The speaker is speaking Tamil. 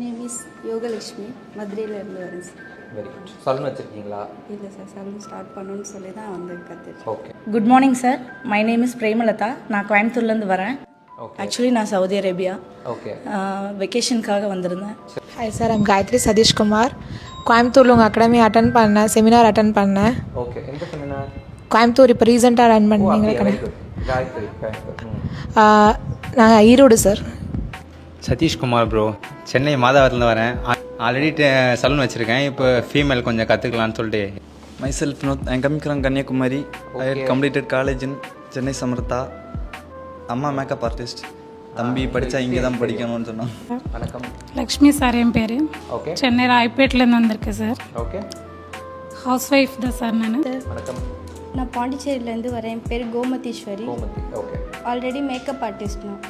நேம் இஸ் யோகலட்சுமி, மதுரையிலேருந்து வரேன் சார். Very good. சலூன் வச்சுருக்கீங்களா? இல்லை சார், சலூன் ஸ்டார்ட் பண்ணணும்னு சொல்லி தான் வந்து கற்றுட்டு. Okay. Good morning sir, my name is Premalatha. நான் கோயம்புத்தூர்லேருந்து வரேன். ஓகே. ஆக்சுவலி நான் சவுதி அரேபியா ஓகே. வெக்கேஷனுக்காக வந்திருந்தேன். Hi sir, I'm Gayathri Satishkumar. கோயம்புத்தூரில் உங்கள் அகாடமி அட்டன் பண்ணேன், செமினார் அட்டன் பண்ணேன். ஓகே. எந்த செமினார்? கோயம்புத்தூர் இப்போ ரீசெண்டாக ரன் பண்ணீங்க. காயத்ரி. நாங்கள் ஈரோடு சார். சதீஷ்குமார் ப்ரோ, சென்னை மாதாவரத்துலேருந்து வரேன். ஆல்ரெடி சலூன் வச்சுருக்கேன். இப்போ ஃபீமேல் கொஞ்சம் கற்றுக்கலான்னு சொல்லிட்டு. Myself Vinod, I am coming from Kanyakumari. I had completed college in Chennai Samartha. அம்மா மேக்கப் ஆர்டிஸ்ட். தம்பி படித்தா இங்கே தான் படிக்கணும்னு சொன்னான். வணக்கம். லக்ஷ்மி சார் என் பேர். ஓகே. சென்னை ராய்பேட்லேருந்து வந்திருக்கேன் சார். ஓகே. ஹவுஸ் ஒய்ஃப் தான் சார் நான். வணக்கம். நான் பாண்டிச்சேரியிலேருந்து வரேன். என் பேர் Gomatheeswari. Gomathi. Okay. Already makeup artist நான்.